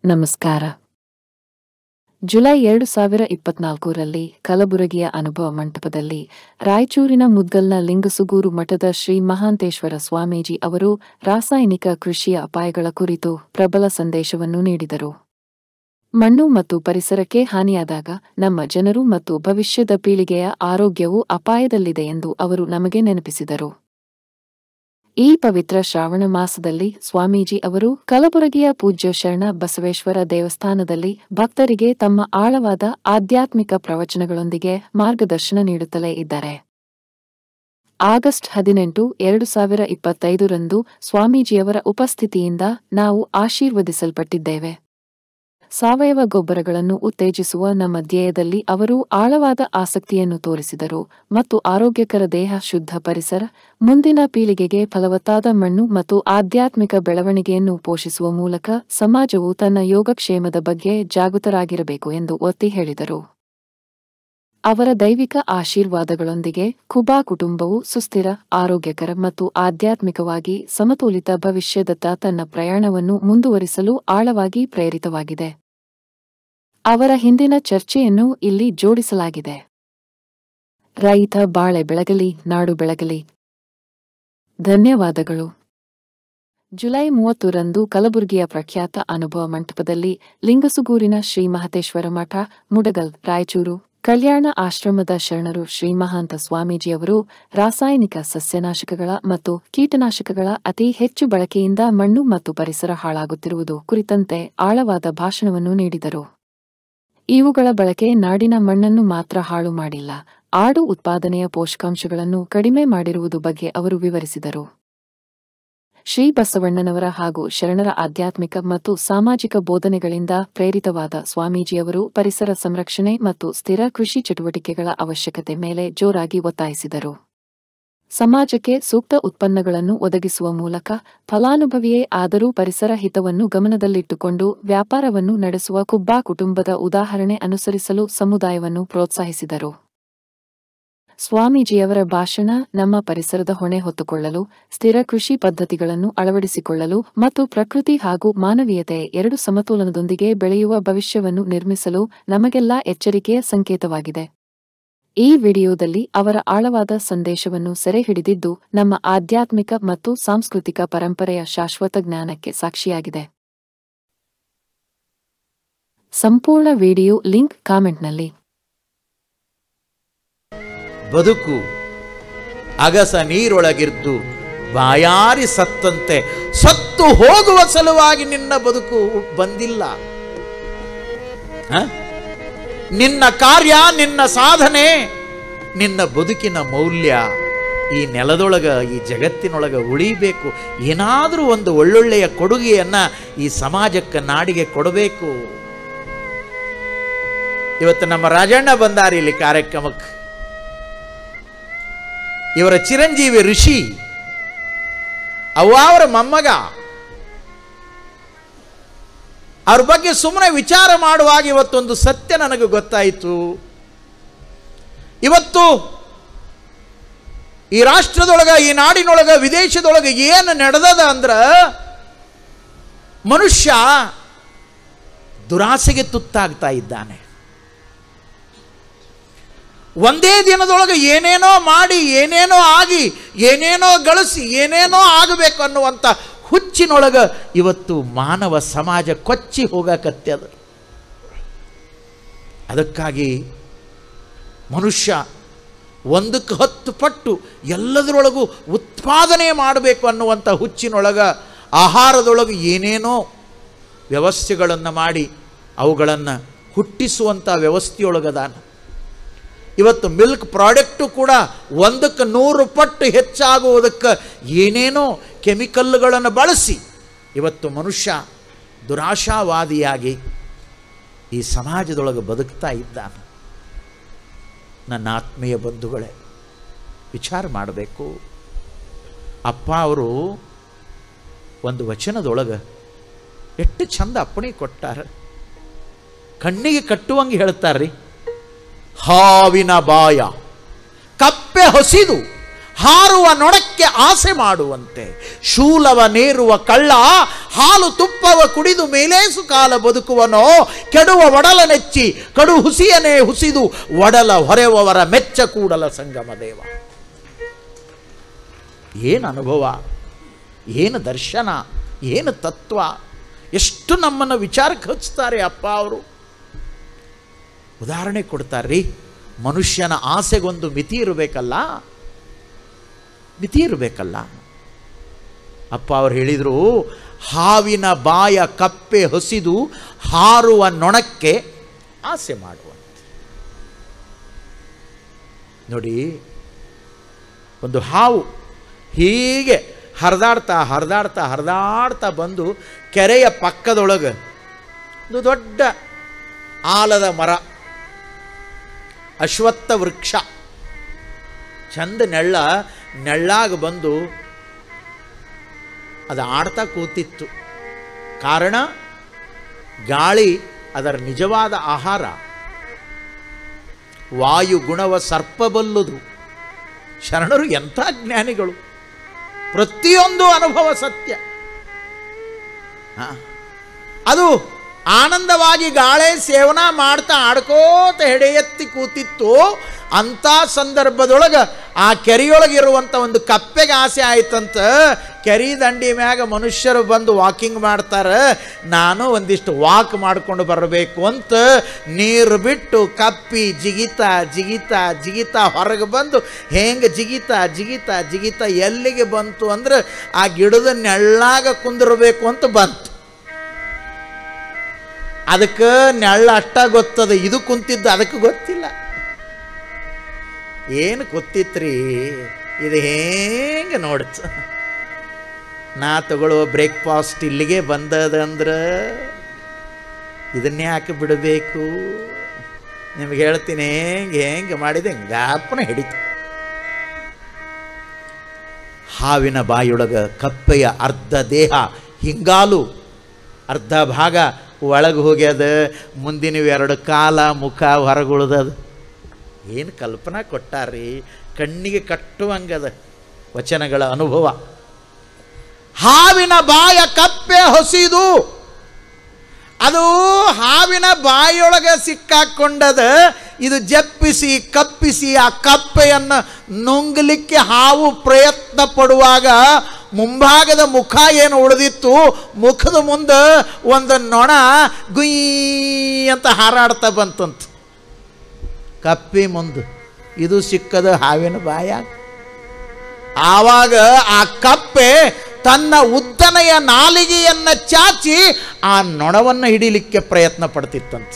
ನಮಸ್ಕಾರ. ಜುಲೈ 2024ರಲ್ಲಿ ಕಲಬುರಗಿಯ ಅನುಭವ ಮಂಟಪದಲ್ಲಿ ರಾಯಚೂರಿನ ಮುದ್ಗಲ್ನ ಲಿಂಗಸುಗೂರು ಮಠದ ಶ್ರೀ ಮಹಾಂತೇಶ್ವರ ಸ್ವಾಮೀಜಿ ಅವರು ರಾಸಾಯನಿಕ ಕೃಷಿಯ ಅಪಾಯಗಳ ಕುರಿತು ಪ್ರಬಲ ಸಂದೇಶವನ್ನು ನೀಡಿದರು. ಮಣ್ಣು ಮತ್ತು ಪರಿಸರಕ್ಕೆ ಹಾನಿಯಾದಾಗ ನಮ್ಮ ಜನರು ಮತ್ತು ಭವಿಷ್ಯದ ಪೀಳಿಗೆಯ ಆರೋಗ್ಯವು ಅಪಾಯದಲ್ಲಿದೆ ಎಂದು ಅವರು ನಮಗೆ ನೆನಪಿಸಿದರು. ಈ ಪವಿತ್ರ ಶ್ರಾವಣ ಮಾಸದಲ್ಲಿ ಸ್ವಾಮೀಜಿ ಅವರು ಕಲಬುರಗಿಯ ಪೂಜ್ಯ ಶರಣ ಬಸವೇಶ್ವರ ದೇವಸ್ಥಾನದಲ್ಲಿ ಭಕ್ತರಿಗೆ ತಮ್ಮ ಆಳವಾದ ಆಧ್ಯಾತ್ಮಿಕ ಪ್ರವಚನಗಳೊಂದಿಗೆ ಮಾರ್ಗದರ್ಶನ ನೀಡುತ್ತಲೇ ಇದ್ದಾರೆ. ಆಗಸ್ಟ್ 18, 2025ರಂದು ಸ್ವಾಮೀಜಿಯವರ ಉಪಸ್ಥಿತಿಯಿಂದ ನಾವು ಆಶೀರ್ವದಿಸಲ್ಪಟ್ಟಿದ್ದೇವೆ. ಸಾವಯವ ಗೊಬ್ಬರಗಳನ್ನು ಉತ್ತೇಜಿಸುವ ನಮ್ಮ ಧ್ಯೇಯದಲ್ಲಿ ಅವರು ಆಳವಾದ ಆಸಕ್ತಿಯನ್ನು ತೋರಿಸಿದರು ಮತ್ತು ಆರೋಗ್ಯಕರ ದೇಹ, ಶುದ್ಧ ಪರಿಸರ, ಮುಂದಿನ ಪೀಳಿಗೆಗೆ ಫಲವತ್ತಾದ ಮಣ್ಣು ಮತ್ತು ಆಧ್ಯಾತ್ಮಿಕ ಬೆಳವಣಿಗೆಯನ್ನು ಪೋಷಿಸುವ ಮೂಲಕ ಸಮಾಜವು ತನ್ನ ಯೋಗಕ್ಷೇಮದ ಬಗ್ಗೆ ಜಾಗೃತರಾಗಿರಬೇಕು ಎಂದು ಒತ್ತಿ ಹೇಳಿದರು. ಅವರ ದೈವಿಕ ಆಶೀರ್ವಾದಗಳೊಂದಿಗೆ ಕುಬಾ ಕುಟುಂಬವು ಸುಸ್ಥಿರ, ಆರೋಗ್ಯಕರ ಮತ್ತು ಆಧ್ಯಾತ್ಮಿಕವಾಗಿ ಸಮತೋಲಿತ ಭವಿಷ್ಯದತ್ತ ತನ್ನ ಪ್ರಯಾಣವನ್ನು ಮುಂದುವರಿಸಲು ಆಳವಾಗಿ ಪ್ರೇರಿತವಾಗಿದೆ. ಅವರ ಹಿಂದಿನ ಚರ್ಚೆಯನ್ನು ಇಲ್ಲಿ ಜೋಡಿಸಲಾಗಿದೆ. ರೈತ ಬಾಳೆ ಬೆಳಗಲಿ, ನಾಡು ಬೆಳಗಲಿ. ಧನ್ಯವಾದಗಳು. ಜುಲೈ 30ರಂದು ಕಲಬುರಗಿಯ ಪ್ರಖ್ಯಾತ ಅನುಭವ ಮಂಟಪದಲ್ಲಿ ಲಿಂಗಸುಗೂರಿನ ಶ್ರೀ ಮಹಂತೇಶ್ವರ ಮಠ, ಮುಡಗಲ್, ರಾಯಚೂರು ಕಲ್ಯಾಣ ಆಶ್ರಮದ ಶರಣರು ಶ್ರೀ ಮಹಾಂತ ಸ್ವಾಮೀಜಿಯವರು ರಾಸಾಯನಿಕ ಸಸ್ಯನಾಶಕಗಳ ಮತ್ತು ಕೀಟನಾಶಕಗಳ ಅತಿ ಹೆಚ್ಚು ಬಳಕೆಯಿಂದ ಮಣ್ಣು ಮತ್ತು ಪರಿಸರ ಹಾಳಾಗುತ್ತಿರುವುದು ಕುರಿತಂತೆ ಆಳವಾದ ಭಾಷಣವನ್ನು ನೀಡಿದರು. ಇವುಗಳ ಬಳಕೆ ನಾಡಿನ ಮಣ್ಣನ್ನು ಮಾತ್ರ ಹಾಳು ಮಾಡಿಲ್ಲ, ಆಡು ಉತ್ಪಾದನೆಯ ಪೋಷಕಾಂಶಗಳನ್ನು ಕಡಿಮೆ ಮಾಡಿರುವುದು ಬಗ್ಗೆ ಅವರು ವಿವರಿಸಿದರು. ಶ್ರೀ ಬಸವಣ್ಣನವರ ಹಾಗೂ ಶರಣರ ಆಧ್ಯಾತ್ಮಿಕ ಮತ್ತು ಸಾಮಾಜಿಕ ಬೋಧನೆಗಳಿಂದ ಪ್ರೇರಿತವಾದ ಸ್ವಾಮೀಜಿಯವರು ಪರಿಸರ ಸಂರಕ್ಷಣೆ ಮತ್ತು ಸ್ಥಿರ ಕೃಷಿ ಚಟುವಟಿಕೆಗಳ ಅವಶ್ಯಕತೆ ಮೇಲೆ ಜೋರಾಗಿ ಒತ್ತಾಯಿಸಿದರು. ಸಮಾಜಕ್ಕೆ ಸೂಕ್ತ ಉತ್ಪನ್ನಗಳನ್ನು ಒದಗಿಸುವ ಮೂಲಕ ಫಲಾನುಭವಿಯೇ ಆದರೂ ಪರಿಸರ ಹಿತವನ್ನು ಗಮನದಲ್ಲಿಟ್ಟುಕೊಂಡು ವ್ಯಾಪಾರವನ್ನು ನಡೆಸುವ ಕುಬ್ಬಾ ಕುಟುಂಬದ ಉದಾಹರಣೆ ಅನುಸರಿಸಲು ಸಮುದಾಯವನ್ನು ಪ್ರೋತ್ಸಾಹಿಸಿದರು. ಸ್ವಾಮೀಜಿಯವರ ಭಾಷಣ ನಮ್ಮ ಪರಿಸರದ ಹೊಣೆ ಹೊತ್ತುಕೊಳ್ಳಲು, ಸ್ಥಿರ ಕೃಷಿ ಪದ್ಧತಿಗಳನ್ನು ಅಳವಡಿಸಿಕೊಳ್ಳಲು ಮತ್ತು ಪ್ರಕೃತಿ ಹಾಗೂ ಮಾನವೀಯತೆ ಎರಡು ಸಮತೋಲನದೊಂದಿಗೆ ಬೆಳೆಯುವ ಭವಿಷ್ಯವನ್ನು ನಿರ್ಮಿಸಲು ನಮಗೆಲ್ಲ ಎಚ್ಚರಿಕೆಯ ಸಂಕೇತವಾಗಿದೆ. ಈ ವಿಡಿಯೋದಲ್ಲಿ ಅವರ ಆಳವಾದ ಸಂದೇಶವನ್ನು ಸೆರೆಹಿಡಿದಿದ್ದು ನಮ್ಮ ಆಧ್ಯಾತ್ಮಿಕ ಮತ್ತು ಸಾಂಸ್ಕೃತಿಕ ಪರಂಪರೆಯ ಶಾಶ್ವತ ಜ್ಞಾನಕ್ಕೆ ಸಾಕ್ಷಿಯಾಗಿದೆ. ಸಂಪೂರ್ಣ ವಿಡಿಯೋ ಲಿಂಕ್ ಕಾಮೆಂಟ್ನಲ್ಲಿ. ಬದುಕು ಅಗಸ ನೀರೊಳಗಿರ್ದು ಬಾಯಾರಿ ಸತ್ತಂತೆ, ಸತ್ತು ಹೋಗುವ ಸಲುವಾಗಿ ನಿನ್ನ ಬದುಕು ಬಂದಿಲ್ಲ. ನಿನ್ನ ಕಾರ್ಯ, ನಿನ್ನ ಸಾಧನೆ, ನಿನ್ನ ಬದುಕಿನ ಮೌಲ್ಯ ಈ ನೆಲದೊಳಗ, ಈ ಜಗತ್ತಿನೊಳಗ ಉಳಿಬೇಕು. ಏನಾದರೂ ಒಂದು ಒಳ್ಳೊಳ್ಳೆಯ ಕೊಡುಗೆಯನ್ನ ಈ ಸಮಾಜಕ್ಕೆ, ನಾಡಿಗೆ ಕೊಡಬೇಕು. ಇವತ್ತು ನಮ್ಮ ರಾಜಣ್ಣ ಬಂದಾರಿ ಇಲ್ಲಿ ಕಾರ್ಯಕ್ರಮಕ್ಕೆ. ಇವರ ಚಿರಂಜೀವಿ ಋಷಿ, ಅವರ ಮೊಮ್ಮಗ. ಅವ್ರ ಬಗ್ಗೆ ಸುಮ್ಮನೆ ವಿಚಾರ ಮಾಡುವಾಗ ಇವತ್ತೊಂದು ಸತ್ಯ ನನಗೆ ಗೊತ್ತಾಯಿತು. ಇವತ್ತು ಈ ರಾಷ್ಟ್ರದೊಳಗ, ಈ ನಾಡಿನೊಳಗ, ವಿದೇಶದೊಳಗೆ ಏನು ನಡೆದದ ಅಂದ್ರ, ಮನುಷ್ಯ ದುರಾಸೆಗೆ ತುತ್ತಾಗ್ತಾ ಇದ್ದಾನೆ. ಒಂದೇ ದಿನದೊಳಗೆ ಏನೇನೋ ಮಾಡಿ, ಏನೇನೋ ಆಗಿ, ಏನೇನೋ ಗಳಿಸಿ, ಏನೇನೋ ಆಗಬೇಕು ಅನ್ನುವಂಥ ಹುಚ್ಚಿನೊಳಗ ಇವತ್ತು ಮಾನವ ಸಮಾಜ ಕೊಚ್ಚಿ ಹೋಗಕತ್ಯದ. ಅದಕ್ಕಾಗಿ ಮನುಷ್ಯ ಒಂದಕ್ಕೆ 10 ಪಟ್ಟು ಎಲ್ಲದರೊಳಗೂ ಉತ್ಪಾದನೆ ಮಾಡಬೇಕು ಅನ್ನುವಂಥ ಹುಚ್ಚಿನೊಳಗ ಆಹಾರದೊಳಗೆ ಏನೇನೋ ವ್ಯವಸ್ಥೆಗಳನ್ನು ಮಾಡಿ ಅವುಗಳನ್ನು ಹುಟ್ಟಿಸುವಂಥ ವ್ಯವಸ್ಥೆಯೊಳಗದಾನ. ಇವತ್ತು ಮಿಲ್ಕ್ ಪ್ರಾಡಕ್ಟು ಕೂಡ 1ಕ್ಕೆ 100 ಪಟ್ಟು ಹೆಚ್ಚಾಗುವುದಕ್ಕೆ ಏನೇನೋ ಕೆಮಿಕಲ್ಗಳನ್ನು ಬಳಸಿ ಇವತ್ತು ಮನುಷ್ಯ ದುರಾಶಾವಾದಿಯಾಗಿ ಈ ಸಮಾಜದೊಳಗೆ ಬದುಕ್ತಾ ಇದ್ದಾನೆ. ನನ್ನ ಆತ್ಮೀಯ ಬಂಧುಗಳೇ, ವಿಚಾರ ಮಾಡಬೇಕು. ಅಪ್ಪ ಅವರು ಒಂದು ವಚನದೊಳಗೆ ಎಷ್ಟು ಚಂದ ಅಪ್ಪಣೆ ಕೊಟ್ಟಾರ, ಕಣ್ಣಿಗೆ ಕಟ್ಟುವಂಗೆ ಹೇಳ್ತಾರ್ರಿ. ಹಾವಿನ ಬಾಯ ಕಪ್ಪೆ ಹೊಸಿದು ಹಾರುವ ನೊಣಕ್ಕೆ ಆಸೆ ಮಾಡುವಂತೆ. ಶೂಲವನೇರುವ ಕಳ್ಳ ಹಾಲು ತುಪ್ಪವ ಕುಡಿದು ಮೇಲೇಸು ಕಾಲ ಬದುಕುವನೋ, ಕೆಡುವ ಒಡಲ ನೆಚ್ಚಿ ಕಡು ಹುಸಿಯನೇ ಹುಸಿದು ಒಡಲ ಹೊರೆವವರ ಮೆಚ್ಚ ಕೂಡಲ ಸಂಗಮ ದೇವ. ಏನು ಅನುಭವ, ಏನು ದರ್ಶನ, ಏನು ತತ್ವ, ಎಷ್ಟು ನಮ್ಮನ್ನು ವಿಚಾರಕ್ಕೆ ಹಚ್ತಾರೆ ಅಪ್ಪ ಅವರು. ಉದಾಹರಣೆ ಕೊಡ್ತಾರ್ರಿ. ಮನುಷ್ಯನ ಆಸೆಗೊಂದು ಮಿತಿ ಇರಬೇಕಲ್ಲ, ಮಿತಿ ಇರಬೇಕಲ್ಲ. ಅಪ್ಪ ಅವ್ರು ಹೇಳಿದರು, ಹಾವಿನ ಬಾಯ ಕಪ್ಪೆ ಹೊಸಿದು ಹಾರುವ ನೊಣಕ್ಕೆ ಆಸೆ ಮಾಡುವಂತೆ. ನೋಡಿ, ಒಂದು ಹಾವು ಹೀಗೆ ಹರಿದಾಡ್ತಾ ಹರಿದಾಡ್ತಾ ಹರಿದಾಡ್ತಾ ಬಂದು ಕೆರೆಯ ಪಕ್ಕದೊಳಗೆ ಒಂದು ದೊಡ್ಡ ಆಲದ ಮರ, ಅಶ್ವತ್ಥ ವೃಕ್ಷ, ಚಂದ ನೆಳ್ಳಾಗ ಬಂದು ಅದು ಆಡ್ತಾ ಕೂತಿತ್ತು. ಕಾರಣ, ಗಾಳಿ ಅದರ ನಿಜವಾದ ಆಹಾರ. ವಾಯು ಗುಣವ ಸರ್ಪಬಲ್ಲುದು. ಶರಣರು ಎಂಥ ಜ್ಞಾನಿಗಳು, ಪ್ರತಿಯೊಂದು ಅನುಭವ ಸತ್ಯ. ಅದು ಆನಂದವಾಗಿ ಗಾಳಿ ಸೇವನಾ ಮಾಡ್ತಾ ಆಡ್ಕೋತ ಹೆಡೆ ಎತ್ತಿ ಕೂತಿತ್ತು. ಅಂಥ ಸಂದರ್ಭದೊಳಗೆ ಆ ಕೆರೆಯೊಳಗಿರುವಂಥ ಒಂದು ಕಪ್ಪೆಗೆ ಆಸೆ ಆಯ್ತಂತ. ಕೆರೆ ದಂಡಿ ಮ್ಯಾಗ ಮನುಷ್ಯರು ಬಂದು ವಾಕಿಂಗ್ ಮಾಡ್ತಾರೆ, ನಾನು ಒಂದಿಷ್ಟು ವಾಕ್ ಮಾಡ್ಕೊಂಡು ಬರಬೇಕು ಅಂತ ನೀರು ಬಿಟ್ಟು ಕಪ್ಪಿ ಜಿಗಿತಾ ಜಿಗಿತಾ ಜಿಗಿತಾ ಹೊರಗೆ ಬಂದು ಹೆಂಗೆ ಜಿಗಿತಾ ಜಿಗಿತಾ ಜಿಗಿತಾ ಎಲ್ಲಿಗೆ ಬಂತು ಅಂದ್ರೆ ಆ ಗಿಡದ ನೆಳ್ಳಾಗ ಕುಂದಿರಬೇಕು ಅಂತ ಬಂತು. ಅದಕ್ಕೆ ನೆಳ್ಳ ಅಷ್ಟ ಗೊತ್ತದ, ಇದು ಕುಂತಿದ್ದು ಅದಕ್ಕೆ ಗೊತ್ತಿಲ್ಲ. ಏನು ಗೊತ್ತಿತ್ರಿ, ಇದು ಹೆಂಗೆ ನೋಡ್ತು. ನಾ ತಗೊಳ್ಳುವ ಬ್ರೇಕ್ಫಾಸ್ಟ್ ಇಲ್ಲಿಗೆ ಬಂದದಂದ್ರೆ ಇದನ್ನೇ ಯಾಕೆ ಬಿಡಬೇಕು? ನಿಮ್ಗೆ ಹೇಳ್ತೀನಿ, ಹೆಂಗೆ ಮಾಡಿದೆ ಗಾಪನ ಹಿಡಿತು. ಹಾವಿನ ಬಾಯೊಳಗೆ ಕಪ್ಪೆಯ ಅರ್ಧ ದೇಹ ಹಿಂಗಾಲು, ಅರ್ಧ ಭಾಗ ಒಳಗೆ ಹೋಗ್ಯದ, ಮುಂದಿನ 2 ಕಾಲ ಮುಖ ಹೊರಗುಳ್ದದ. ಏನು ಕಲ್ಪನಾ ಕೊಟ್ಟಾರ್ರಿ, ಕಣ್ಣಿಗೆ ಕಟ್ಟುವಂಗದ ವಚನಗಳ ಅನುಭವ. ಹಾವಿನ ಬಾಯ ಕಪ್ಪೆ ಹೊಸಿದು, ಅದು ಹಾವಿನ ಬಾಯೊಳಗೆ ಸಿಕ್ಕಾಕೊಂಡದ. ಇದು ಜಪ್ಪಿಸಿ ಕಪ್ಪಿಸಿ ಆ ಕಪ್ಪೆಯನ್ನು ನುಂಗಲಿಕ್ಕೆ ಹಾವು ಪ್ರಯತ್ನ ಪಡುವಾಗ ಮುಂಭಾಗದ ಮುಖ ಏನು ಉಳಿದಿತ್ತು, ಮುಖದ ಮುಂದೆ ಒಂದು ನೊಣ ಗುಯ್ ಅಂತ ಹಾರಾಡ್ತಾ ಬಂತಂತ ಕಪ್ಪಿ ಮುಂದೆ. ಇದು ಸಿಕ್ಕದ ಹಾವಿನ ಬಾಯ. ಆವಾಗ ಆ ಕಪ್ಪೆ ತನ್ನ ಉದ್ದನೆಯ ನಾಲಿಗೆಯನ್ನು ಚಾಚಿ ಆ ನೊಣವನ್ನು ಹಿಡಿಲಿಕ್ಕೆ ಪ್ರಯತ್ನ ಪಡ್ತಿತ್ತಂತ.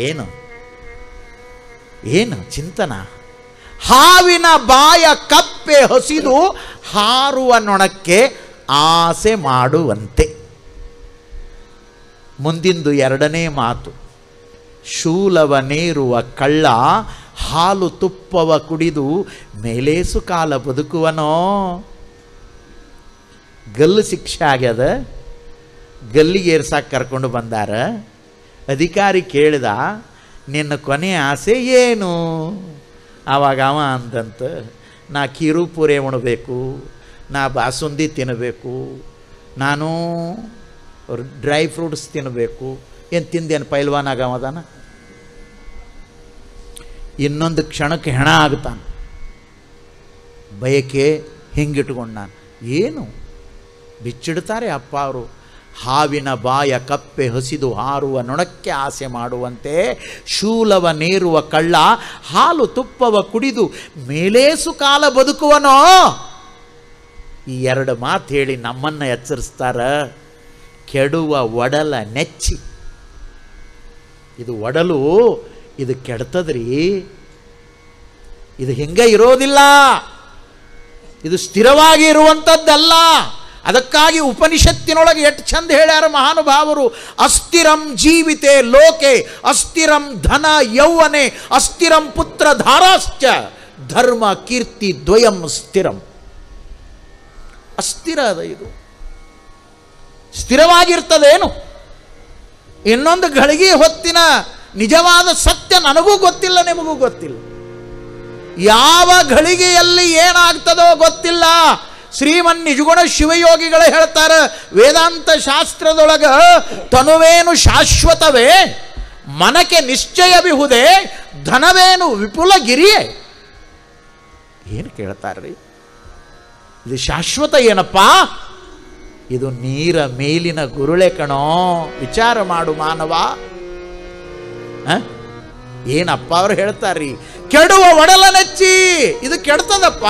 ಏನು ಏನು ಚಿಂತನ. ಹಾವಿನ ಬಾಯ ಕಪ್ಪೆ ಹೊಸಿದು ಹಾರುವ ನೊಣಕ್ಕೆ ಆಸೆ ಮಾಡುವಂತೆ. ಮುಂದಿಂದು 2ನೇ ಮಾತು. ಶೂಲವನೇರುವ ಕಳ್ಳ ಹಾಲು ತುಪ್ಪವ ಕುಡಿದು ಮೇಲೇಸು ಕಾಲ ಬದುಕುವನೋ. ಗಲ್ಲು ಶಿಕ್ಷೆ ಆಗ್ಯದ, ಗಲ್ಲಿಗೆ ಏರ್ಸಾಕ್ ಕರ್ಕೊಂಡು ಬಂದಾರ. ಅಧಿಕಾರಿ ಕೇಳಿದ, ನಿನ್ನ ಕೊನೆ ಆಸೆ ಏನು? ಆವಾಗ ಅವ ಅಂದಂತ, ನಾ ಖೀರು ಪೂರೆ ಉಣಬೇಕು, ನಾ ಬಾಸುಂದಿ ತಿನ್ನಬೇಕು, ನಾನು ಡ್ರೈ ಫ್ರೂಟ್ಸ್ ತಿನ್ನಬೇಕು. ಏನು ತಿಂದೇನು ಪೈಲ್ವಾನ್ ಆಗವದಾನ? ಇನ್ನೊಂದು ಕ್ಷಣಕ್ಕೆ ಹೆಣ ಆಗ್ತಾನೆ. ಬಯಕೆ ಹಿಂಗಿಟ್ಕೊಂಡು ನಾನು ಏನು ಬಿಚ್ಚಿಡ್ತಾರೆ ಅಪ್ಪ ಅವರು. ಹಾವಿನ ಬಾಯ ಕಪ್ಪೆ ಹಸಿದು ಹಾರುವ ನೊಣಕ್ಕೆ ಆಸೆ ಮಾಡುವಂತೆ ಶೂಲವನೇರುವ ಕಳ್ಳ ಹಾಲು ತುಪ್ಪವ ಕುಡಿದು ಮೇಲೇಸು ಕಾಲ ಬದುಕುವನೋ. ಈ 2 ಮಾತು ಹೇಳಿ ನಮ್ಮನ್ನು ಎಚ್ಚರಿಸ್ತಾರ. ಕೆಡುವ ಒಡಲ ನೆಚ್ಚಿ. ಇದು ಒಡಲು, ಇದು ಕೆಡ್ತದ್ರಿ. ಇದು ಹಿಂಗೆ ಇರೋದಿಲ್ಲ, ಇದು ಸ್ಥಿರವಾಗಿ ಇರುವಂಥದ್ದಲ್ಲ. ಅದಕ್ಕಾಗಿ ಉಪನಿಷತ್ತಿನೊಳಗೆ ಎಷ್ಟು ಚಂದ ಹೇಳ್ಯಾರ ಮಹಾನುಭಾವರು. ಅಸ್ಥಿರಂ ಜೀವಿತೆ ಲೋಕೆ ಅಸ್ಥಿರಂ ಧನ ಯೌವನೆ ಅಸ್ಥಿರಂ ಪುತ್ರ ಧಾರಾಶ್ಚ ಧರ್ಮ ಕೀರ್ತಿ ದ್ವಯಂ ಸ್ಥಿರಂ. ಅಸ್ಥಿರ ಅದ, ಇದು ಸ್ಥಿರವಾಗಿರ್ತದೇನು? ಇನ್ನೊಂದು ಗಳಿಗೆ ಹೊತ್ತಿನ ನಿಜವಾದ ಸತ್ಯ ನನಗೂ ಗೊತ್ತಿಲ್ಲ, ನಿಮಗೂ ಗೊತ್ತಿಲ್ಲ. ಯಾವ ಘಳಿಗೆಯಲ್ಲಿ ಏನಾಗ್ತದೋ ಗೊತ್ತಿಲ್ಲ. ಶ್ರೀಮನ್ ನಿಜಗುಣ ಶಿವಯೋಗಿಗಳು ಹೇಳ್ತಾರೆ ವೇದಾಂತ ಶಾಸ್ತ್ರದೊಳಗ, ತನುವೇನು ಶಾಶ್ವತವೇ, ಮನಕ್ಕೆ ನಿಶ್ಚಯವಿಹುದೇ, ಧನವೇನು ವಿಪುಲ ಗಿರಿಯೇ. ಏನು ಕೇಳ್ತಾರ್ರಿ? ಇದು ಶಾಶ್ವತ ಏನಪ್ಪ? ಇದು ನೀರ ಮೇಲಿನ ಗುರುಳೆ ಕಣೋ. ವಿಚಾರ ಮಾಡು ಮಾನವ. ಏನಪ್ಪ ಅವ್ರು ಹೇಳ್ತಾರ್ರಿ? ಕೆಡುವ ಒಡಲ ನೆಚ್ಚಿ. ಇದು ಕೆಡ್ತದಪ್ಪ.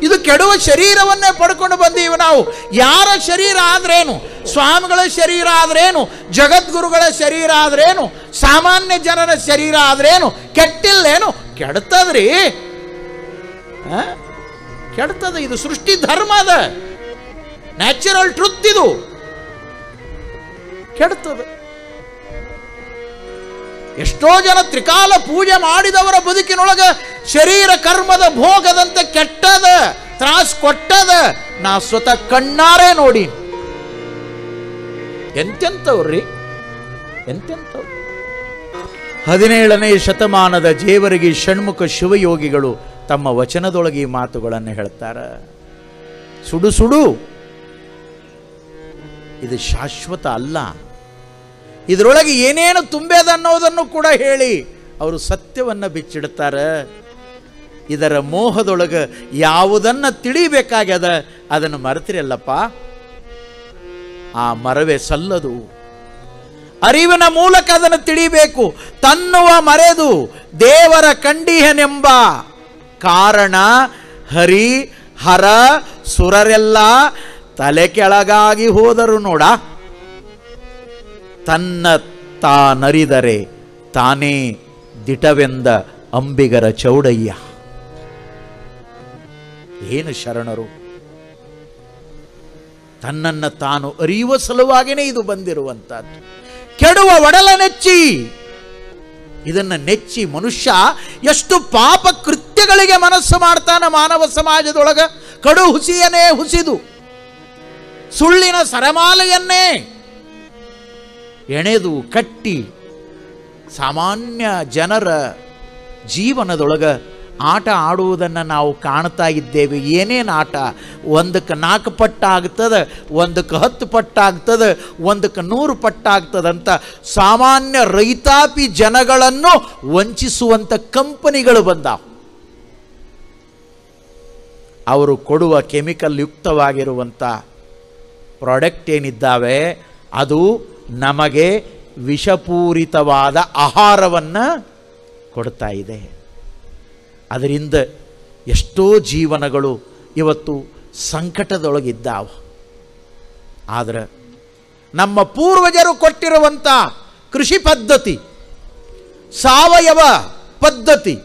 ಇದು ಕೆಡುವ ಶರೀರವನ್ನೇ ಪಡ್ಕೊಂಡು ಬಂದೀವಿ ನಾವು. ಯಾರ ಶರೀರ ಆದ್ರೇನು? ಸ್ವಾಮಿಗಳ ಶರೀರ ಆದ್ರೇನು? ಜಗದ್ಗುರುಗಳ ಶರೀರ ಆದ್ರೇನು? ಸಾಮಾನ್ಯ ಜನರ ಶರೀರ ಆದ್ರೇನು? ಕೆಟ್ಟಿಲ್ಲೇನು? ಕೆಡ್ತದ್ರಿ, ಕೆಡ್ತದ. ಇದು ಸೃಷ್ಟಿ ಧರ್ಮದ ನ್ಯಾಚುರಲ್ ಟ್ರುತ್. ಇದು ಕೆಡ್ತದೆ. ಎಷ್ಟೋ ಜನ ತ್ರಿಕಾಲ ಪೂಜೆ ಮಾಡಿದವರ ಬದುಕಿನೊಳಗ ಶರೀರ ಕರ್ಮದ ಭೋಗದಂತೆ ಕೆಟ್ಟದ, ತ್ರಾಸ್ ಕೊಟ್ಟದ. ನಾ ಸ್ವತಃ ಕಣ್ಣಾರೆ ನೋಡಿ. ಎಂತೆಂಥವ್ರಿ, ಎಂತೆಂಥವ್ರು. 17ನೇ ಶತಮಾನದ ಜೇವರಗಿ ಷಣ್ಮುಖ ಶಿವಯೋಗಿಗಳು ತಮ್ಮ ವಚನದೊಳಗೆ ಈ ಮಾತುಗಳನ್ನು ಹೇಳ್ತಾರೆ. ಸುಡು ಸುಡು, ಇದು ಶಾಶ್ವತ ಅಲ್ಲ. ಇದರೊಳಗೆ ಏನೇನು ತುಂಬೇದ ಅನ್ನೋದನ್ನು ಕೂಡ ಹೇಳಿ ಅವರು ಸತ್ಯವನ್ನು ಬಿಚ್ಚಿಡ್ತಾರೆ. ಇದರ ಮೋಹದೊಳಗೆ ಯಾವುದನ್ನು ತಿಳಿಬೇಕಾಗ್ಯದ ಅದನ್ನು ಮರೆತಿರಲ್ಲಪ್ಪ, ಆ ಮರವೇ ಸಲ್ಲದು. ಅರಿವಿನ ಮೂಲಕ ಅದನ್ನು ತಿಳಿಬೇಕು. ತನ್ನುವ ಮರೆದು ದೇವರ ಕಂಡಿಹನೆಂಬ ಕಾರಣ ಹರಿ ಹರ ಸುರರೆಲ್ಲ ತಲೆ ಕೆಳಗಾಗಿ ಹೋದರು ನೋಡ. ತನ್ನ ತಾನರಿದರೆ ತಾನೇ ದಿಟವೆಂದ ಅಂಬಿಗರ ಚೌಡಯ್ಯ. ಏನು ಶರಣರು! ತನ್ನನ್ನು ತಾನು ಅರಿಯುವ ಸಲುವಾಗಿಯೇ ಇದು ಬಂದಿರುವಂತಹದ್ದು. ಕೆಡುವ ಒಡಲ ನೆಚ್ಚಿ. ಇದನ್ನು ನೆಚ್ಚಿ ಮನುಷ್ಯ ಎಷ್ಟು ಪಾಪ ಕೃತ್ಯಗಳಿಗೆ ಮನಸ್ಸು ಮಾಡ್ತಾನೆ. ಮಾನವ ಸಮಾಜದೊಳಗ ಕಡು ಹುಸಿಯನ್ನೇ ಹುಸಿದು, ಸುಳ್ಳಿನ ಸರಮಾಲೆಯನ್ನೇ ಎಣೆದು ಕಟ್ಟಿ ಸಾಮಾನ್ಯ ಜನರ ಜೀವನದೊಳಗ ಆಟ ಆಡುವುದನ್ನು ನಾವು ಕಾಣ್ತಾ ಇದ್ದೇವೆ. ಏನೇನು ಆಟ? ಒಂದಕ್ಕೆ 4 ಪಟ್ಟಾಗ್ತದೆ, ಒಂದಕ್ಕೆ 10 ಪಟ್ಟಾಗ್ತದೆ, ಒಂದಕ್ಕೆ 100 ಪಟ್ಟಾಗ್ತದಂತ ಸಾಮಾನ್ಯ ರೈತಾಪಿ ಜನಗಳನ್ನು ವಂಚಿಸುವಂಥ ಕಂಪನಿಗಳು ಬಂದಾವ. ಅವರು ಕೊಡುವ ಕೆಮಿಕಲ್ ಯುಕ್ತವಾಗಿರುವಂಥ ಪ್ರಾಡಕ್ಟ್ ಏನಿದ್ದಾವೆ ಅದು ನಮಗೆ ವಿಷಪೂರಿತವಾದ ಆಹಾರವನ್ನು ಕೊಡ್ತಾ ಇದೆ. ಅದರಿಂದ ಎಷ್ಟೋ ಜೀವನಗಳು ಇವತ್ತು ಸಂಕಟದೊಳಗಿದ್ದಾವ. ಆದರೆ ನಮ್ಮ ಪೂರ್ವಜರು ಕೊಟ್ಟಿರುವಂಥ ಕೃಷಿ ಪದ್ಧತಿ, ಸಾವಯವ ಪದ್ಧತಿ,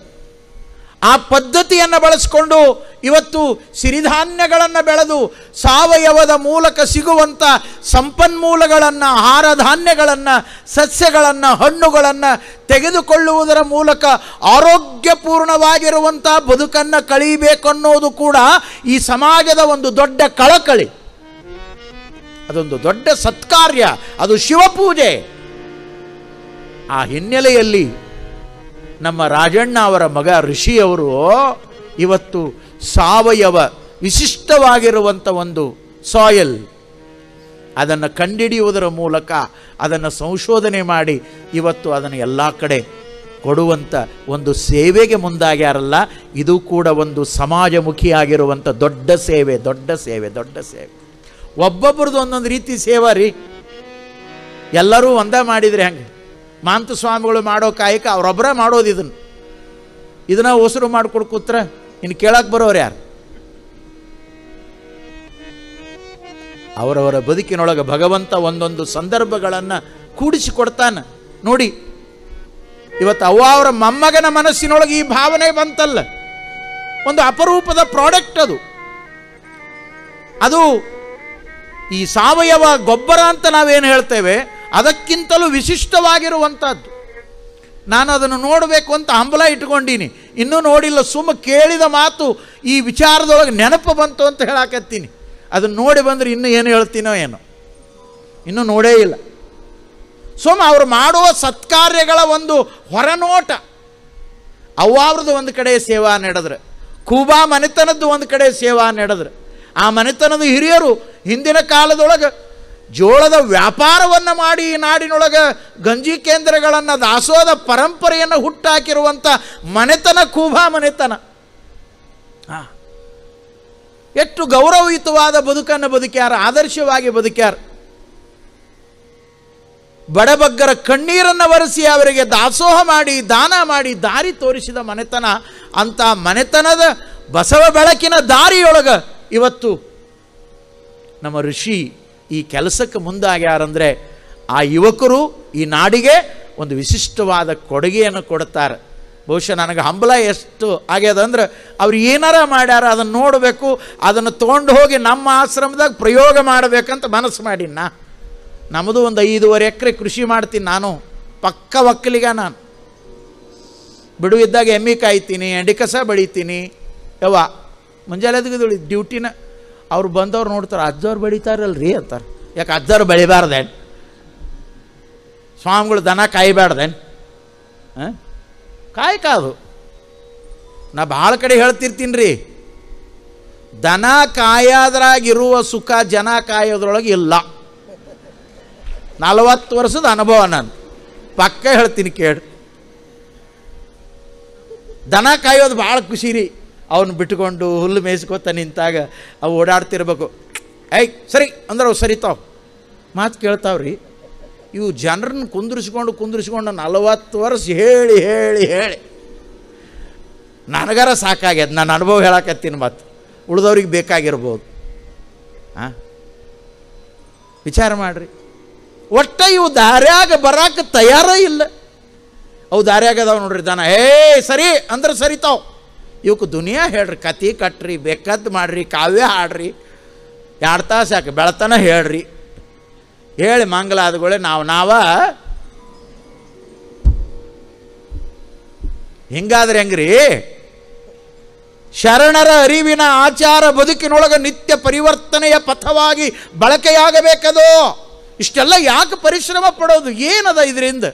ಆ ಪದ್ಧತಿಯನ್ನು ಬಳಸಿಕೊಂಡು ಇವತ್ತು ಸಿರಿಧಾನ್ಯಗಳನ್ನು ಬೆಳೆದು ಸಾವಯವದ ಮೂಲಕ ಸಿಗುವಂಥ ಸಂಪನ್ಮೂಲಗಳನ್ನು, ಆಹಾರ ಧಾನ್ಯಗಳನ್ನು, ಸಸ್ಯಗಳನ್ನು, ಹಣ್ಣುಗಳನ್ನು ತೆಗೆದುಕೊಳ್ಳುವುದರ ಮೂಲಕ ಆರೋಗ್ಯಪೂರ್ಣವಾಗಿರುವಂಥ ಬದುಕನ್ನು ಕಳೀಬೇಕನ್ನೋದು ಕೂಡ ಈ ಸಮಾಜದ ಒಂದು ದೊಡ್ಡ ಕಳಕಳಿ. ಅದೊಂದು ದೊಡ್ಡ ಸತ್ಕಾರ್ಯ, ಅದು ಶಿವಪೂಜೆ. ಆ ಹಿನ್ನೆಲೆಯಲ್ಲಿ ನಮ್ಮ ರಾಜಣ್ಣ ಅವರ ಮಗ ಋಷಿಯವರು ಇವತ್ತು ಸಾವಯವ ವಿಶಿಷ್ಟವಾಗಿರುವಂಥ ಒಂದು ಸಾಯಿಲ್ ಅದನ್ನು ಕಂಡುಹಿಡಿಯುವುದರ ಮೂಲಕ ಅದನ್ನು ಸಂಶೋಧನೆ ಮಾಡಿ ಇವತ್ತು ಅದನ್ನು ಎಲ್ಲ ಕಡೆ ಕೊಡುವಂಥ ಒಂದು ಸೇವೆಗೆ ಮುಂದಾಗ್ಯಾರಲ್ಲ. ಇದು ಕೂಡ ಒಂದು ಸಮಾಜಮುಖಿಯಾಗಿರುವಂಥ ದೊಡ್ಡ ಸೇವೆ, ದೊಡ್ಡ ಸೇವೆ, ದೊಡ್ಡ ಸೇವೆ. ಒಬ್ಬೊಬ್ಬರದ್ದು ಒಂದೊಂದು ರೀತಿ ಸೇವಾ ರೀ. ಎಲ್ಲರೂ ಒಂದೇ ಮಾಡಿದರೆ ಹೆಂಗೆ? ಮಾಂತ ಸ್ವಾಮಿಗಳು ಮಾಡೋ ಕಾಯಕ ಅವರೊಬ್ಬರೇ ಮಾಡೋದು. ಇದನ್ನು ಹೊಸರು ಮಾಡಿಕೊಡು ಕೂತ್ರೆ ಇನ್ನು ಕೇಳಕ್ಕೆ ಬರೋರು ಯಾರು? ಅವರವರ ಬದುಕಿನೊಳಗೆ ಭಗವಂತ ಒಂದೊಂದು ಸಂದರ್ಭಗಳನ್ನು ಕೂಡಿಸಿಕೊಡ್ತಾನೆ. ನೋಡಿ, ಇವತ್ತು ಅವರ ಮೊಮ್ಮಗನ ಮನಸ್ಸಿನೊಳಗೆ ಈ ಭಾವನೆ ಬಂತಲ್ಲ, ಒಂದು ಅಪರೂಪದ ಪ್ರಾಡಕ್ಟ್ ಅದು. ಅದು ಈ ಸಾವಯವ ಗೊಬ್ಬರ ಅಂತ ನಾವೇನು ಹೇಳ್ತೇವೆ ಅದಕ್ಕಿಂತಲೂ ವಿಶಿಷ್ಟವಾಗಿರುವಂಥದ್ದು. ನಾನು ಅದನ್ನು ನೋಡಬೇಕು ಅಂತ ಹಂಬಲ ಇಟ್ಕೊಂಡೀನಿ, ಇನ್ನೂ ನೋಡಿಲ್ಲ. ಸುಮ್ಮ ಕೇಳಿದ ಮಾತು ಈ ವಿಚಾರದೊಳಗೆ ನೆನಪು ಬಂತು ಅಂತ ಹೇಳಾಕತ್ತೀನಿ. ಅದನ್ನು ನೋಡಿ ಬಂದರೆ ಇನ್ನೂ ಏನು ಹೇಳ್ತೀನೋ ಏನೋ, ಇನ್ನೂ ನೋಡೇ ಇಲ್ಲ. ಸುಮ್ಮ ಅವರು ಮಾಡುವ ಸತ್ಕಾರ್ಯಗಳ ಒಂದು ಹೊರನೋಟ, ಅವ್ವಾವ್ರದ್ದು ಒಂದು ಕಡೆ ಸೇವಾ ನಡೆದ್ರೆ, ಕೂಬಾ ಮನೆತನದ್ದು ಒಂದು ಕಡೆ ಸೇವಾ ನಡೆದ್ರೆ, ಆ ಮನೆತನದ ಹಿರಿಯರು ಹಿಂದಿನ ಕಾಲದೊಳಗೆ ಜೋಳದ ವ್ಯಾಪಾರವನ್ನು ಮಾಡಿ ಈ ನಾಡಿನೊಳಗೆ ಗಂಜಿ ಕೇಂದ್ರಗಳನ್ನು, ದಾಸೋಹದ ಪರಂಪರೆಯನ್ನು ಹುಟ್ಟಾಕಿರುವಂಥ ಮನೆತನ ಕೂಬಾ ಮನೆತನ. ಎಷ್ಟು ಗೌರವಯುತವಾದ ಬದುಕನ್ನು ಬದುಕ್ಯಾರ, ಆದರ್ಶವಾಗಿ ಬದುಕ್ಯಾರ. ಬಡಬಗ್ಗರ ಕಣ್ಣೀರನ್ನು ಒರೆಸಿ ಅವರಿಗೆ ದಾಸೋಹ ಮಾಡಿ, ದಾನ ಮಾಡಿ ದಾರಿ ತೋರಿಸಿದ ಮನೆತನ. ಅಂಥ ಮನೆತನದ ಬಸವ ಬೆಳಕಿನ ದಾರಿಯೊಳಗೆ ಇವತ್ತು ನಮ್ಮ ಋಷಿ ಈ ಕೆಲಸಕ್ಕೆ ಮುಂದಾಗ್ಯಾರಂದರೆ ಆ ಯುವಕರು ಈ ನಾಡಿಗೆ ಒಂದು ವಿಶಿಷ್ಟವಾದ ಕೊಡುಗೆಯನ್ನು ಕೊಡ್ತಾರೆ. ಬಹುಶಃ ನನಗೆ ಹಂಬಲ ಎಷ್ಟು ಆಗ್ಯದ ಅಂದ್ರೆ, ಅವ್ರು ಏನಾರ ಮಾಡ್ಯಾರ ಅದನ್ನು ನೋಡಬೇಕು, ಅದನ್ನು ತೊಗೊಂಡು ಹೋಗಿ ನಮ್ಮ ಆಶ್ರಮದಾಗ ಪ್ರಯೋಗ ಮಾಡಬೇಕಂತ ಮನಸ್ಸು ಮಾಡಿನ. ನಮ್ಮದು ಒಂದು 5.5 ಎಕರೆ ಕೃಷಿ ಮಾಡ್ತೀನಿ ನಾನು, ಪಕ್ಕ ಒಕ್ಕಲಿಗ ನಾನು. ಬಿಡುವಿದ್ದಾಗ ಎಮ್ಮೆ ಕಾಯ್ತೀನಿ, ಎಂಡಿಕಸ ಬೆಳಿತೀನಿ. ಯವ್ವ ಮುಂಜಾನೆ ತೆಗೆದು ಡ್ಯೂಟಿನ ಅವ್ರು ಬಂದವ್ರು ನೋಡ್ತಾರೆ, ಅಜ್ಜವ್ರು ಬೆಳಿತಾರಲ್ರಿ ಅಂತಾರೆ. ಯಾಕೆ ಅಜ್ಜವ್ರು ಬೆಳಿಬಾರ್ದೇನು? ಸ್ವಾಮಿಗಳು ದನ ಕಾಯಬಾರ್ದೇನು? ಕಾಯಕಾದು. ನಾ ಭಾಳ ಕಡೆ ಹೇಳ್ತಿರ್ತೀನಿ ರೀ, ದನ ಕಾಯೋದ್ರಾಗಿರುವ ಸುಖ ಜನ ಕಾಯೋದ್ರೊಳಗೆ ಇಲ್ಲ. 40 ವರ್ಷದ ಅನುಭವ ನಾನು, ಪಕ್ಕ ಹೇಳ್ತೀನಿ ಕೇಳಿ. ದನ ಕಾಯೋದು ಭಾಳ ಖುಷಿ ರೀ. ಅವನು ಬಿಟ್ಕೊಂಡು ಹುಲ್ಲು ಮೇಯಿಸ್ಕೊತ ನಿಂತಾಗ ಅವು ಓಡಾಡ್ತಿರ್ಬೇಕು. ಸರಿ ಅಂದ್ರೆ ಅವು ಸರಿತಾವ್, ಮಾತು ಕೇಳ್ತಾವ್ರಿ. ಇವು ಜನರನ್ನ ಕುಂದ್ರಿಸ್ಕೊಂಡು 40 ವರ್ಷ ಹೇಳಿ ಹೇಳಿ ಹೇಳಿ ನನಗಾರ ಸಾಕಾಗ್ಯದ. ನಾನು ಅನುಭವ ಹೇಳಕತ್ತೀನಿ, ಮತ್ತು ಉಳಿದವ್ರಿಗೆ ಬೇಕಾಗಿರ್ಬೋದು. ವಿಚಾರ ಮಾಡಿರಿ. ಒಟ್ಟ ಇವು ದಾರ್ಯಾಗ ಬರಾಕ ತಯಾರೇ ಇಲ್ಲ. ಅವು ದಾರ್ಯಾಗ ಅದಾವ ನೋಡ್ರಿ ದನ. ಸರಿ ಅಂದ್ರೆ ಸರಿತಾವ್. ಇವಕ್ಕೆ ದುನಿಯಾ ಹೇಳ್ರಿ, ಕತೆ ಕಟ್ರಿ, ಬೇಕಾದ್ದು ಮಾಡ್ರಿ, ಕಾವ್ಯ ಹಾಡ್ರಿ, 2 ತಾಸು ಯಾಕೆ ಬೆಳತನ ಹೇಳ್ರಿ. ಹೇಳಿ ಮಂಗಲಾದಗಳೇ ನಾವ ಹಿಂಗಾದ್ರೆ ಹೆಂಗ್ರಿ? ಶರಣರ ಅರಿವಿನ ಆಚಾರ ಬದುಕಿನೊಳಗೆ ನಿತ್ಯ ಪರಿವರ್ತನೆಯ ಪಥವಾಗಿ ಬಳಕೆಯಾಗಬೇಕದು. ಇಷ್ಟೆಲ್ಲ ಯಾಕೆ ಪರಿಶ್ರಮ ಪಡೋದು? ಏನದ ಇದರಿಂದ?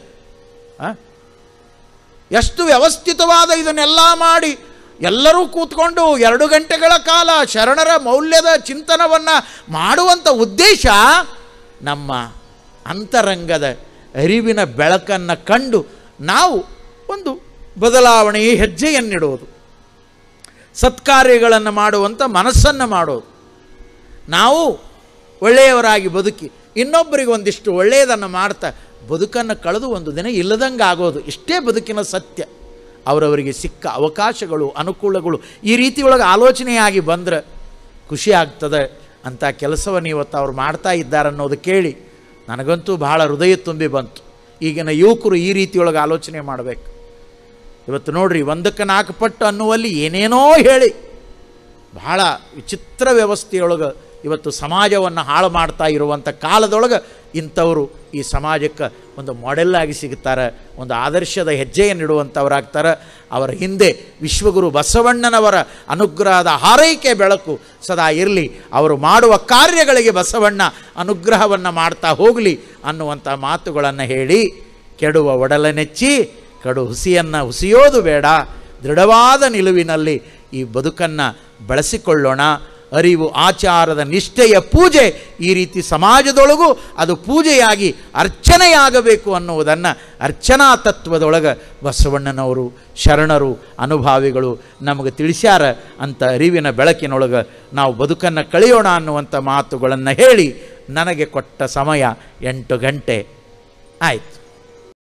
ಎಷ್ಟು ವ್ಯವಸ್ಥಿತವಾದ ಇದನ್ನೆಲ್ಲ ಮಾಡಿ ಎಲ್ಲರೂ ಕೂತ್ಕೊಂಡು 2 ಗಂಟೆಗಳ ಕಾಲ ಶರಣರ ಮೌಲ್ಯದ ಚಿಂತನವನ್ನು ಮಾಡುವಂಥ ಉದ್ದೇಶ ನಮ್ಮ ಅಂತರಂಗದ ಅರಿವಿನ ಬೆಳಕನ್ನು ಕಂಡು ನಾವು ಒಂದು ಬದಲಾವಣೆಯ ಹೆಜ್ಜೆಯನ್ನಿಡುವುದು, ಸತ್ಕಾರ್ಯಗಳನ್ನು ಮಾಡುವಂಥ ಮನಸ್ಸನ್ನು ಮಾಡೋದು. ನಾವು ಒಳ್ಳೆಯವರಾಗಿ ಬದುಕಿ ಇನ್ನೊಬ್ಬರಿಗೆ ಒಂದಿಷ್ಟು ಒಳ್ಳೆಯದನ್ನು ಮಾಡ್ತಾ ಬದುಕನ್ನು ಕಳೆದು ಒಂದು ದಿನ ಇಲ್ಲದಂಗೆ ಆಗೋದು. ಇಷ್ಟೇ ಬದುಕಿನ ಸತ್ಯ. ಅವರವರಿಗೆ ಸಿಕ್ಕ ಅವಕಾಶಗಳು, ಅನುಕೂಲಗಳು ಈ ರೀತಿಯೊಳಗೆ ಆಲೋಚನೆಯಾಗಿ ಬಂದರೆ ಖುಷಿ ಆಗ್ತದೆ. ಅಂಥ ಕೆಲಸವನ್ನು ಇವತ್ತು ಅವ್ರು ಮಾಡ್ತಾ ಇದ್ದಾರೆ ಅನ್ನೋದು ಕೇಳಿ ನನಗಂತೂ ಬಹಳ ಹೃದಯ ತುಂಬಿ ಬಂತು. ಈಗಿನ ಯುವಕರು ಈ ರೀತಿಯೊಳಗೆ ಆಲೋಚನೆ ಮಾಡಬೇಕು. ಇವತ್ತು ನೋಡ್ರಿ, 1ಕ್ಕೆ 4 ಪಟ್ಟು ಅನ್ನುವಲ್ಲಿ ಏನೇನೋ ಹೇಳಿ ಬಹಳ ವಿಚಿತ್ರ ವ್ಯವಸ್ಥೆಯೊಳಗೆ ಇವತ್ತು ಸಮಾಜವನ್ನು ಹಾಳು ಮಾಡ್ತಾ ಇರುವಂಥ ಕಾಲದೊಳಗೆ ಇಂಥವರು ಈ ಸಮಾಜಕ್ಕೆ ಒಂದು ಮಾಡೆಲ್ ಆಗಿ ಸಿಗುತ್ತಾರೆ, ಒಂದು ಆದರ್ಶದ ಹೆಜ್ಜೆಯನ್ನಿಡುವಂಥವರಾಗ್ತಾರೆ. ಅವರ ಹಿಂದೆ ವಿಶ್ವಗುರು ಬಸವಣ್ಣನವರ ಅನುಗ್ರಹದ ಹಾರೈಕೆ ಬೆಳಕು ಸದಾ ಇರಲಿ. ಅವರು ಮಾಡುವ ಕಾರ್ಯಗಳಿಗೆ ಬಸವಣ್ಣ ಅನುಗ್ರಹವನ್ನು ಮಾಡ್ತಾ ಹೋಗಲಿ ಅನ್ನುವಂಥ ಮಾತುಗಳನ್ನು ಹೇಳಿ, ಕೆಡುವ ಒಡಲನೆಚ್ಚಿ ಕಡು ಹುಸಿಯನ್ನು ಹುಸಿಯೋದು ಬೇಡ, ದೃಢವಾದ ನಿಲುವಿನಲ್ಲಿ ಈ ಬದುಕನ್ನು ಬೆಳೆಸಿಕೊಳ್ಳೋಣ. ಅರಿವು, ಆಚಾರದ ನಿಷ್ಠೆಯ ಪೂಜೆ ಈ ರೀತಿ ಸಮಾಜದೊಳಗೂ ಅದು ಪೂಜೆಯಾಗಿ ಅರ್ಚನೆಯಾಗಬೇಕು ಅನ್ನುವುದನ್ನು ಅರ್ಚನಾ ತತ್ವದೊಳಗೆ ಬಸವಣ್ಣನವರು, ಶರಣರು, ಅನುಭಾವಿಗಳು ನಮಗೆ ತಿಳಿಸ್ಯಾರ. ಅಂಥ ಅರಿವಿನ ಬೆಳಕಿನೊಳಗೆ ನಾವು ಬದುಕನ್ನು ಕಳೆಯೋಣ ಅನ್ನುವಂಥ ಮಾತುಗಳನ್ನು ಹೇಳಿ ನನಗೆ ಕೊಟ್ಟ ಸಮಯ 8 ಗಂಟೆ ಆಯಿತು.